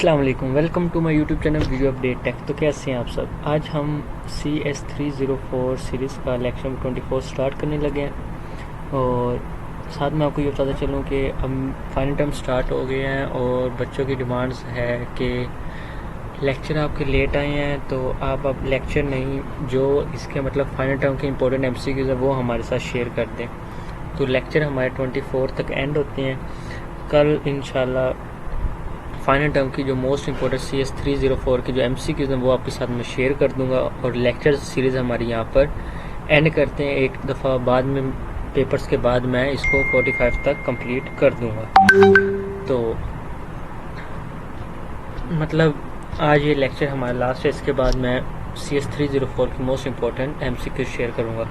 अस्सलाम वालेकुम, welcome to my YouTube channel video update tech. तो कैसे हैं आप सब। आज हम CS304 सीरीज़ का लेक्चर नंबर 24 स्टार्ट करने लगे हैं और साथ में आपको ये बताता चलूँ कि हम फाइनल टर्म स्टार्ट हो गए हैं और बच्चों की डिमांड्स है कि लेक्चर आपके लेट आए हैं तो आप अब लेक्चर नहीं, जो इसके मतलब फाइनल टर्म के इंपॉर्टेंट MCQs है वो हमारे साथ शेयर कर दें। तो लेक्चर हमारे 24 तक एंड होते हैं। कल इंशाल्लाह फाइनल टर्म की जो मोस्ट इंपॉर्टेंट CS304 की जो MCQs हैं वो आपके साथ में शेयर कर दूंगा और लेक्चर सीरीज़ हमारी यहाँ पर एंड करते हैं। एक दफ़ा बाद में पेपर्स के बाद मैं इसको 45 तक कंप्लीट कर दूंगा। तो मतलब आज ये लेक्चर हमारा लास्ट है, इसके बाद मैं CS304 की मोस्ट इंपॉर्टेंट MCQs शेयर करूँगा।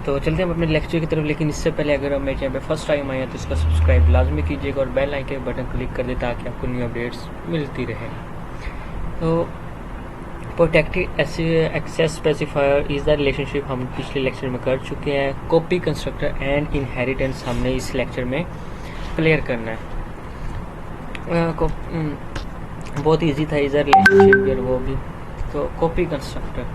तो चलते हैं हम अपने लेक्चर की तरफ, लेकिन इससे पहले अगर आप मेरे चैनल पे फर्स्ट टाइम आए हैं तो इसका सब्सक्राइब लाजमी कीजिएगा और बेल आइकन बटन क्लिक कर दें ताकि आपको न्यू अपडेट्स मिलती रहे। तो protected access specifier is the relationship हम पिछले लेक्चर में कर चुके हैं। कॉपी कंस्ट्रक्टर एंड इनहेरिटेंस हमने इस लेक्चर में क्लियर करना है। बहुत ईजी था इज़ रिलेशनशिप, वो भी। तो copy constructor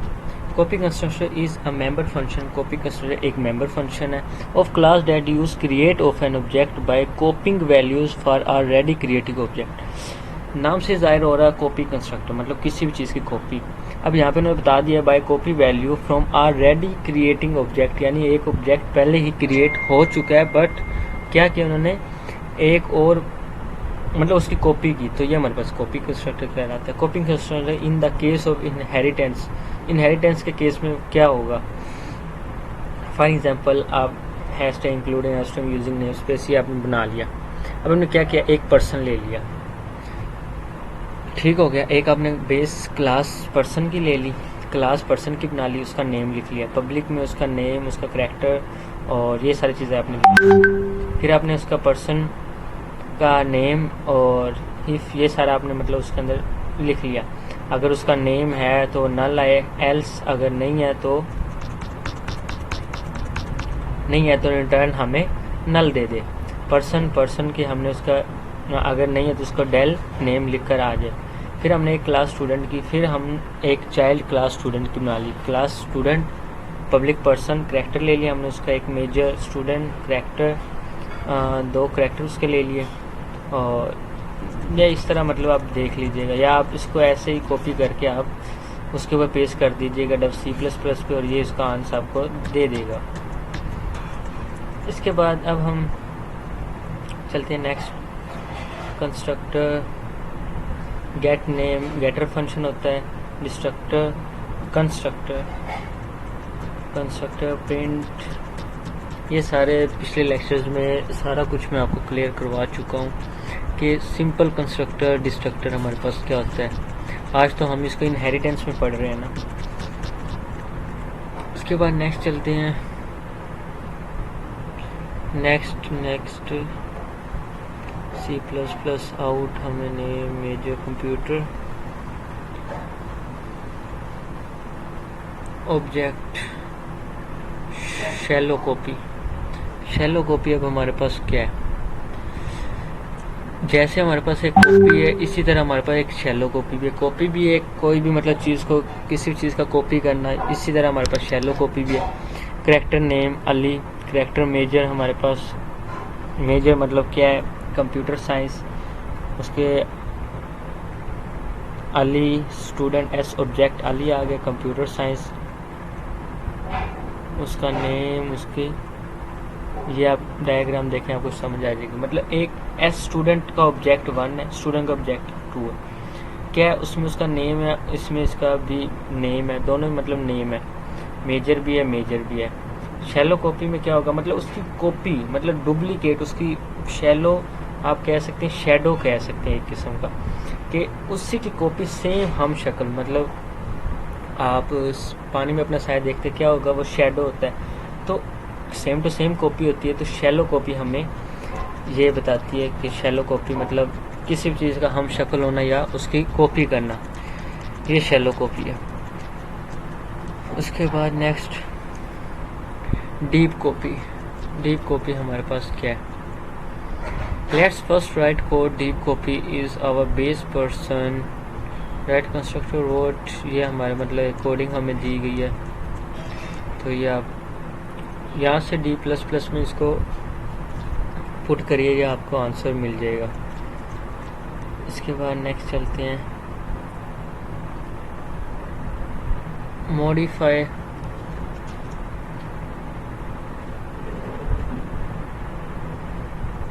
is a member function. Copy constructor एक मेंबर फंक्शन है of class that use create of an object by कॉपिंग values for already created object. नाम से जाहिर हो रहा है कॉपी कंस्ट्रक्टर मतलब किसी भी चीज़ की कॉपी। अब यहाँ पे उन्होंने बता दिया by copy value from already creating object, यानी एक ऑब्जेक्ट पहले ही क्रिएट हो चुका है बट क्या किया उन्होंने, एक और मतलब उसकी कॉपी की। तो ये हमारे पास कॉपी कंस्ट्रक्टर कहलाता है। Copy constructor in the case of inheritance के केस में क्या होगा। फॉर एग्जांपल आप hash tag including hash tag using name space ये आपने बना लिया। अब हमने क्या किया, एक पर्सन ले लिया, ठीक हो गया। एक आपने बेस क्लास पर्सन की ले ली, क्लास पर्सन की बना ली, उसका नेम लिख लिया। पब्लिक में उसका नेम, उसका करैक्टर और ये सारी चीज़ें आपने लिखी। फिर आपने उसका पर्सन का नेम और इफ़ ये सारा आपने मतलब उसके अंदर लिख लिया। अगर उसका नेम है तो नल आए, एल्स अगर नहीं है तो रिटर्न हमें नल दे दे। पर्सन की हमने उसका अगर नहीं है तो उसका डेल नेम लिख कर आ जाए। फिर हमने एक क्लास स्टूडेंट की, फिर हम एक चाइल्ड क्लास स्टूडेंट की बना ली। Class student public person character ले लिया हमने उसका, एक मेजर स्टूडेंट करैक्टर, दो करैक्टर उसके ले लिए। और या इस तरह मतलब आप देख लीजिएगा, या आप इसको ऐसे ही कॉपी करके आप उसके ऊपर पेस्ट कर दीजिएगा C++ पे और ये इसका आंसर आपको दे देगा। इसके बाद अब हम चलते हैं next. Constructor get name, getter function होता है। डिस्ट्रक्टर कंस्ट्रक्टर प्रिंट, ये सारे पिछले लेक्चर्स में सारा कुछ मैं आपको क्लियर करवा चुका हूँ कि सिंपल कंस्ट्रक्टर डिस्ट्रक्टर हमारे पास क्या होता है। आज तो हम इसको इनहेरिटेंस में पढ़ रहे हैं ना। उसके बाद नेक्स्ट चलते हैं। नेक्स्ट C++ आउट हमने major computer object shallow copy. अब हमारे पास क्या है, जैसे हमारे पास एक कॉपी है इसी तरह हमारे पास एक शैलो कॉपी भी है। कॉपी भी एक कोई भी मतलब चीज़ को किसी चीज़ का कॉपी करना, इसी तरह हमारे पास शैलो कॉपी भी है। Character name Ali, character major हमारे पास, मेजर मतलब क्या है, कंप्यूटर साइंस, उसके Ali student as object Ali आ गया कंप्यूटर साइंस, उसका नेम, उसकी ये आप डायग्राम देखें आपको समझ आ जाएगी। मतलब एक एस स्टूडेंट का ऑब्जेक्ट 1 है, स्टूडेंट का ऑब्जेक्ट 2 है। क्या है उसमें उसका नेम है, इसमें इसका भी नेम है, दोनों मतलब नेम है, मेजर भी है। शैलो कॉपी में क्या होगा, मतलब उसकी कॉपी मतलब डुप्लीकेट, उसकी शैलो आप कह सकते हैं, शैडो कह सकते हैं एक किस्म का, कि उसी की कॉपी सेम हम शक्ल, मतलब आप पानी में अपना साया देखते क्या होगा, वो शैडो होता है। तो सेम टू सेम कॉपी होती है। तो शैलो कॉपी हमें ये बताती है कि शैलो कॉपी मतलब किसी भी चीज़ का हम शक्ल होना या उसकी कॉपी करना, ये शैलो कॉपी है। उसके बाद नेक्स्ट डीप कॉपी हमारे पास क्या है, Let's first write code. Deep copy is our base person. Write constructor wrote, ये हमारे मतलब कोडिंग हमें दी गई है, तो ये आप यहाँ से D++ में इसको पुट करिएगा, आपको आंसर मिल जाएगा। इसके बाद नेक्स्ट चलते हैं,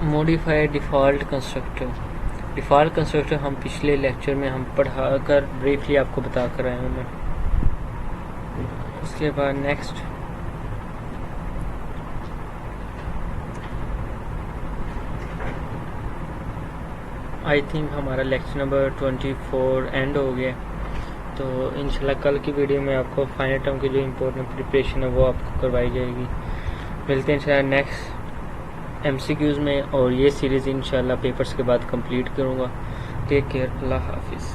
modify default constructor. Default constructor हम पिछले लेक्चर में हम पढ़ा कर ब्रीफली आपको बता कर आए हैं मैं। उसके बाद नेक्स्ट आई थिंक हमारा लेक्चर नंबर 24 एंड हो गया। तो इंशाल्लाह कल की वीडियो में आपको फाइनल टर्म की जो इम्पोर्टेंट प्रिपरेशन है वो आपको करवाई जाएगी। मिलते हैं इंशाल्लाह नेक्स्ट MCQs में, और ये सीरीज़ इंशाल्लाह पेपर्स के बाद कंप्लीट करूँगा। टेक केयर, अल्लाह हाफिज़।